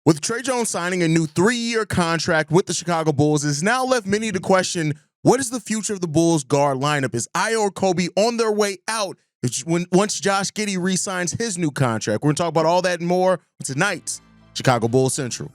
With Trey Jones signing a new 3-year contract with the Chicago Bulls, it's now left many to question, what is the future of the Bulls guard lineup? Is Ayo or Coby on their way out once Josh Giddey re-signs his new contract? We're going to talk about all that and more on tonight's Chicago Bulls Central.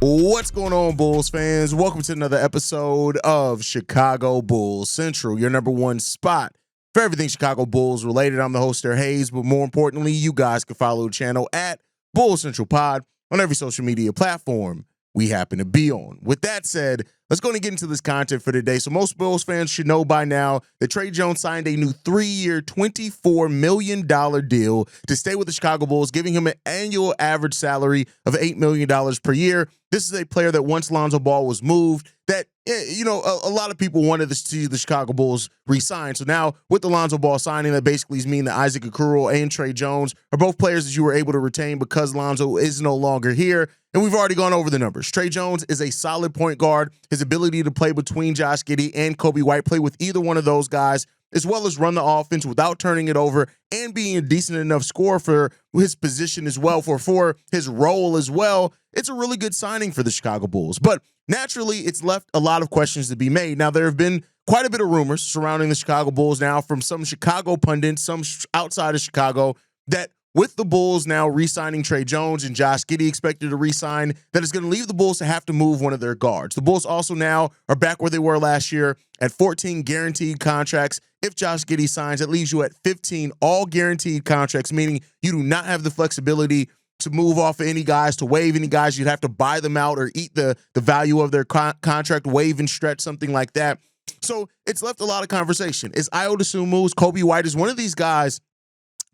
What's going on, Bulls fans? Welcome to another episode of Chicago Bulls Central, your number one spot for everything Chicago Bulls related. I'm the host there, Haize, but more importantly, you guys can follow the channel at Bulls Central Pod on every social media platform we happen to be on. With that said, let's go and get into this content for today. So most Bulls fans should know by now that Trey Jones signed a new 3-year, $24 million deal to stay with the Chicago Bulls, giving him an annual average salary of $8 million per year. This is a player that once Lonzo Ball was moved, that, a lot of people wanted to see the Chicago Bulls re-sign. So now with the Lonzo Ball signing, that basically means that Isaac Okoro and Trey Jones are both players that you were able to retain because Lonzo is no longer here. And we've already gone over the numbers. Trey Jones is a solid point guard. His ability to play between Josh Giddey and Coby White, play with either one of those guys, as well as run the offense without turning it over and being a decent enough scorer for his position as well, for his role as well. It's a really good signing for the Chicago Bulls. But naturally, it's left a lot of questions to be made. Now, there have been quite a bit of rumors surrounding the Chicago Bulls now from some Chicago pundits, some outside of Chicago, that with the Bulls now re-signing Trey Jones and Josh Giddey expected to re-sign, that is going to leave the Bulls to have to move one of their guards. The Bulls also now are back where they were last year at 14 guaranteed contracts. If Josh Giddey signs, that leaves you at 15 all guaranteed contracts, meaning you do not have the flexibility to move off of any guys, to waive any guys. You'd have to buy them out or eat the value of their contract, waive and stretch, something like that. So it's left a lot of conversation. Is Ayo Dosunmu, Coby White, is one of these guys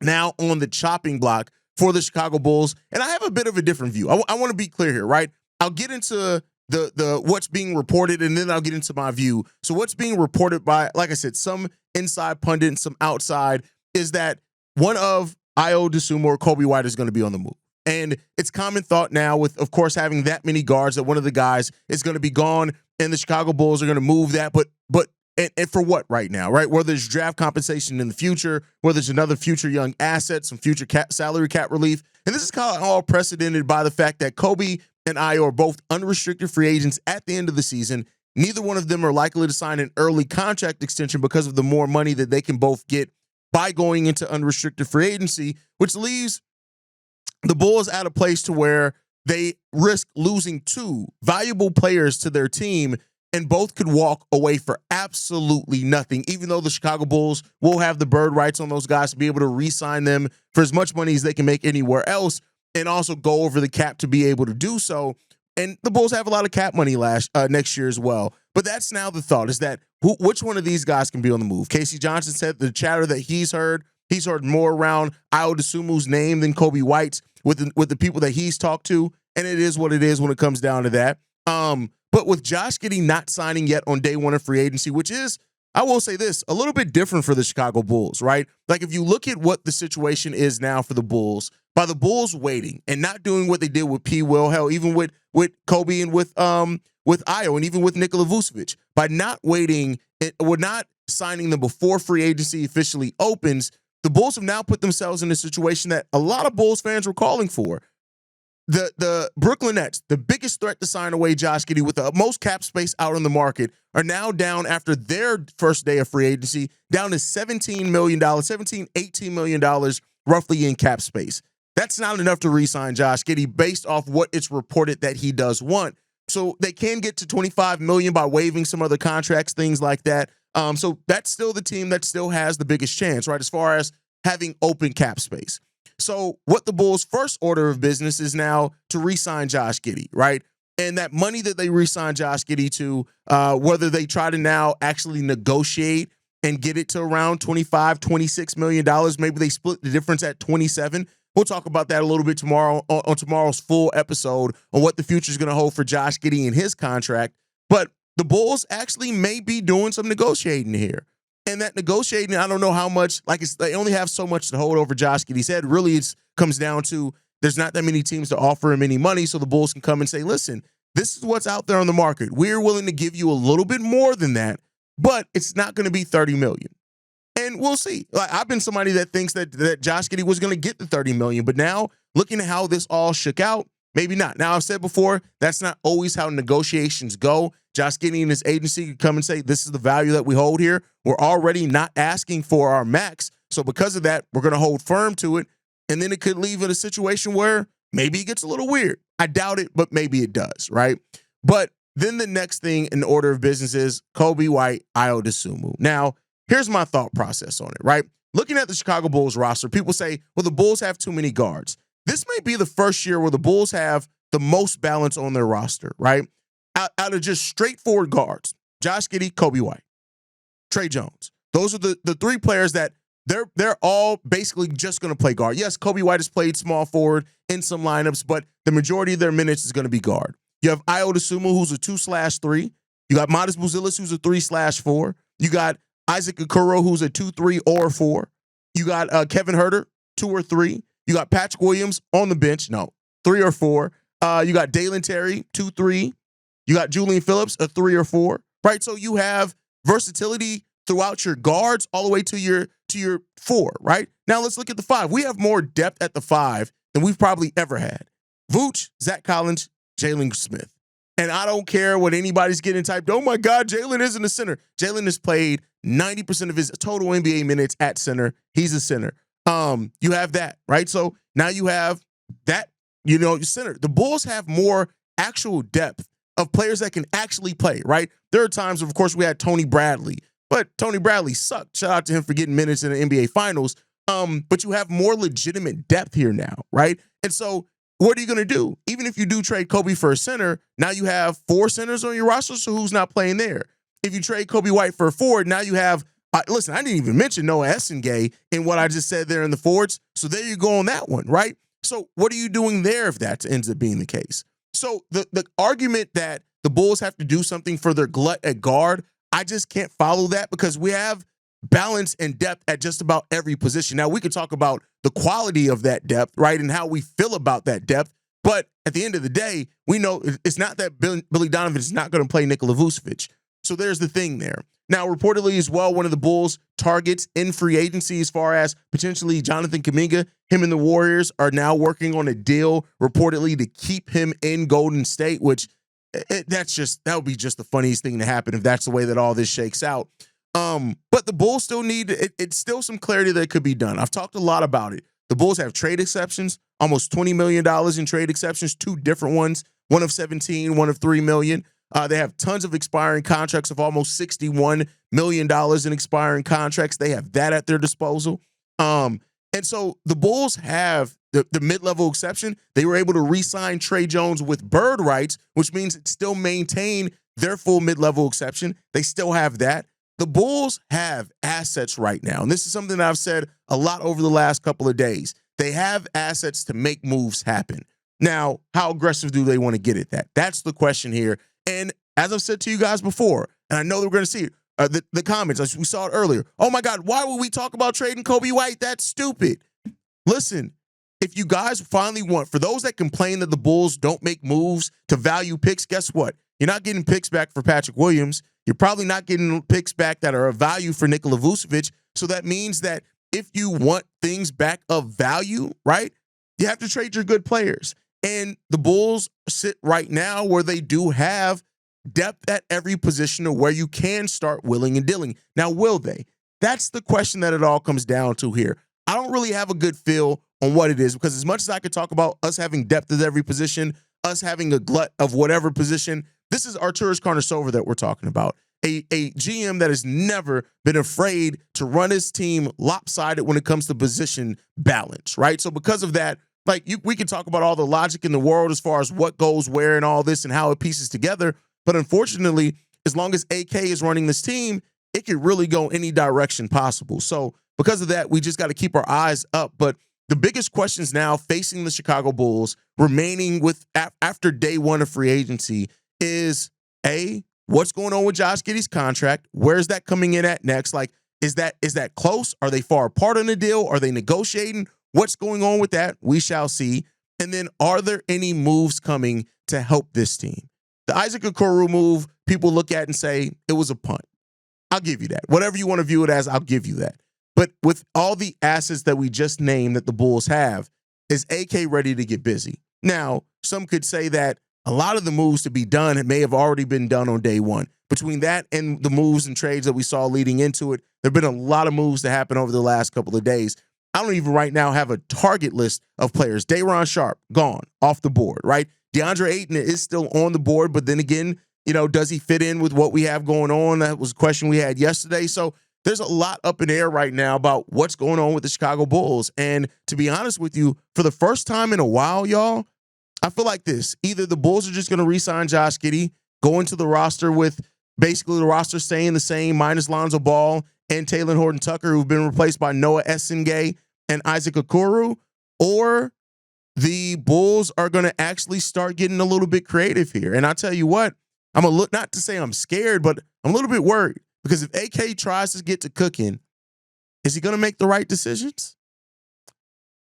now on the chopping block for the Chicago Bulls? And I have a bit of a different view. I want to be clear here, right? I'll get into the what's being reported, and then I'll get into my view. So what's being reported by, like I said, some inside pundits, some outside, is that one of Ayo Dosunmu or Coby White is going to be on the move. And it's common thought now, with, of course, having that many guards, that one of the guys is going to be gone, and the Chicago Bulls are going to move that. But for what right now, right? Whether there's draft compensation in the future, whether there's another future young asset, some future salary cap relief. And this is kind of all precedented by the fact that Coby and Ayo are both unrestricted free agents at the end of the season. Neither one of them are likely to sign an early contract extension because of the more money that they can both get by going into unrestricted free agency, which leaves the Bulls at a place to where they risk losing two valuable players to their team, and both could walk away for absolutely nothing, even though the Chicago Bulls will have the bird rights on those guys to be able to re-sign them for as much money as they can make anywhere else, and also go over the cap to be able to do so. And the Bulls have a lot of cap money next year as well. But that's now the thought, is that which one of these guys can be on the move? Casey Johnson said the chatter that he's heard more around Ayo Dosunmu's name than Coby White's with the people that he's talked to, and it is what it is when it comes down to that. But with Josh Giddey not signing yet on day one of free agency, which is, I will say this, a little bit different for the Chicago Bulls, right? Like, if you look at what the situation is now for the Bulls, by the Bulls waiting and not doing what they did with P. Will, hell, even with Coby and with Ayo, and even with Nikola Vucevic, by not waiting, we're not signing them before free agency officially opens, the Bulls have now put themselves in a situation that a lot of Bulls fans were calling for. The Brooklyn Nets, the biggest threat to sign away Josh Giddey with the most cap space out on the market, are now down after their first day of free agency, down to $18 million roughly in cap space. That's not enough to re-sign Josh Giddey based off what it's reported that he does want. So they can get to $25 million by waiving some other contracts, things like that. So that's still the team that still has the biggest chance, right, as far as having open cap space. So what the Bulls' first order of business is now to re-sign Josh Giddey, right? And that money that they re-sign Josh Giddey to, whether they try to now actually negotiate and get it to around $25, $26 million, maybe they split the difference at 27. We'll talk about that a little bit tomorrow on tomorrow's full episode on what the future is going to hold for Josh Giddey and his contract. But the Bulls actually may be doing some negotiating here. And that negotiating, I don't know how much, they only have so much to hold over Josh Giddey's head. Really, it comes down to there's not that many teams to offer him any money, so the Bulls can come and say, listen, this is what's out there on the market. We're willing to give you a little bit more than that, but it's not going to be $30 million. And we'll see. I've been somebody that thinks that Josh Giddey was going to get the $30 million, but now looking at how this all shook out, maybe not. Now, I've said before, that's not always how negotiations go. Josh Giddey and his agency could come and say, this is the value that we hold here. We're already not asking for our max. So because of that, we're going to hold firm to it. And then it could leave in a situation where maybe it gets a little weird. I doubt it, but maybe it does, right? But then the next thing in the order of business is Coby White, Ayo Dosunmu. Now, here's my thought process on it, right? Looking at the Chicago Bulls roster, people say, well, the Bulls have too many guards. This may be the first year where the Bulls have the most balance on their roster, right? Out of just straightforward guards, Josh Giddey, Coby White, Tre Jones. Those are the three players that they're all basically just going to play guard. Yes, Coby White has played small forward in some lineups, but the majority of their minutes is going to be guard. You have Ayo Dosunmu, who's a 2/3. You got Modest Buzelis, who's a 3/4. You got Isaac Okoro, who's a 2-3 or 4. You got Kevin Huerter, 2 or 3. You got Patrick Williams on the bench, 3 or 4. You got Dalen Terry, 2-3. You got Julian Phillips, a 3 or 4, right? So you have versatility throughout your guards all the way to your 4, right? Now let's look at the 5. We have more depth at the 5 than we've probably ever had. Vooch, Zach Collins, Jalen Smith. And I don't care what anybody's getting typed. Oh my God, Jalen isn't a center. Jalen has played 90% of his total NBA minutes at center. He's a center. You have that, right? So now you have that, center. The Bulls have more actual depth of players that can actually play, right? There are times, of course, we had Tony Bradley, but Tony Bradley sucked. Shout out to him for getting minutes in the NBA Finals. But you have more legitimate depth here now, right? And so what are you going to do? Even if you do trade Coby for a center, now you have 4 centers on your roster, so who's not playing there? If you trade Coby White for a forward, now you have, listen, I didn't even mention Noah Essengay in what I just said there in the forwards, so there you go on that one, right? So what are you doing there if that ends up being the case? So the argument that the Bulls have to do something for their glut at guard, I just can't follow that because we have balance and depth at just about every position. Now, we could talk about the quality of that depth, right, and how we feel about that depth, but at the end of the day, we know it's not that Billy Donovan is not going to play Nikola Vucevic. So there's the thing there. Now, reportedly as well, one of the Bulls' targets in free agency as far as potentially Jonathan Kuminga, him and the Warriors are now working on a deal reportedly to keep him in Golden State, which that would be just the funniest thing to happen if that's the way that all this shakes out. But the Bulls still need it's still some clarity that could be done. I've talked a lot about it. The Bulls have trade exceptions, almost $20 million in trade exceptions, 2 different ones, one of 17, one of $3 million. They have tons of expiring contracts of almost $61 million in expiring contracts. They have that at their disposal. And so the Bulls have the mid-level exception. They were able to re-sign Tre Jones with bird rights, which means it still maintain their full mid-level exception. They still have that. The Bulls have assets right now, and this is something that I've said a lot over the last couple of days. They have assets to make moves happen. Now, how aggressive do they want to get at that? That's the question here. And as I've said to you guys before, and I know that we're going to see it, the comments, as we saw it earlier. Oh my God, why would we talk about trading Coby White? That's stupid. Listen, if you guys finally want, for those that complain that the Bulls don't make moves to value picks, guess what? You're not getting picks back for Patrick Williams. You're probably not getting picks back that are of value for Nikola Vucevic. So that means that if you want things back of value, right, you have to trade your good players. And the Bulls sit right now where they do have depth at every position of where you can start willing and dealing. Now, will they? That's the question that it all comes down to here. I don't really have a good feel on what it is because as much as I could talk about us having depth at every position, us having a glut of whatever position, this is Arturas Karnisovas that we're talking about. A GM that has never been afraid to run his team lopsided when it comes to position balance, right? So because of that, we can talk about all the logic in the world as far as what goes where and all this and how it pieces together. But unfortunately, as long as AK is running this team, it could really go any direction possible. So because of that, we just got to keep our eyes up. But the biggest questions now facing the Chicago Bulls remaining with after day one of free agency is A, what's going on with Josh Giddey's contract? Where's that coming in at next? Like, is that close? Are they far apart on the deal? Are they negotiating? What's going on with that? We shall see. And then are there any moves coming to help this team? The Isaac Okoro move, people look at and say it was a punt. I'll give you that. Whatever you want to view it as, I'll give you that. But with all the assets that we just named that the Bulls have, is AK ready to get busy? Now, some could say that a lot of the moves to be done may have already been done on day one. Between that and the moves and trades that we saw leading into it, there have been a lot of moves that happened over the last couple of days. I don't even right now have a target list of players. Day'Ron Sharpe, gone, off the board, right? DeAndre Ayton is still on the board, but then again, does he fit in with what we have going on? That was a question we had yesterday. So there's a lot up in the air right now about what's going on with the Chicago Bulls. And to be honest with you, for the first time in a while, y'all, I feel like this. Either the Bulls are just going to re-sign Josh Giddey, go into the roster with basically the roster staying the same, minus Lonzo Ball and Talen Horton-Tucker, who've been replaced by Noah Essengay and Isaac Okoro, or the Bulls are going to actually start getting a little bit creative here. And I tell you what, I'm not to say I'm scared, but I'm a little bit worried because if AK tries to get to cooking, is he going to make the right decisions?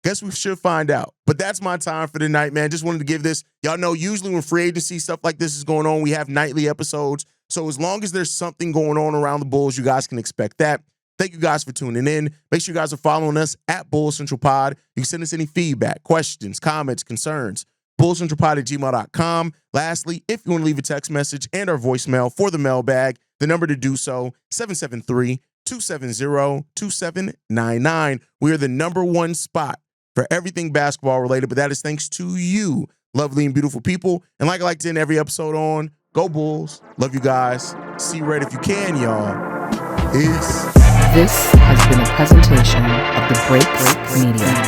Guess we should find out. But that's my time for the night, man. Just wanted to give this. Y'all know usually when free agency stuff like this is going on, we have nightly episodes. So as long as there's something going on around the Bulls, you guys can expect that. Thank you guys for tuning in. Make sure you guys are following us at Bulls Central Pod. You can send us any feedback, questions, comments, concerns. BullsCentralPod@gmail.com. Lastly, if you want to leave a text message and our voicemail for the mailbag, the number to do so, 773-270-2799. We are the #1 spot for everything basketball related, but that is thanks to you, lovely and beautiful people. And like I like to end every episode on, go Bulls. Love you guys. See red if you can, y'all. Peace. This has been a presentation of the Break Media.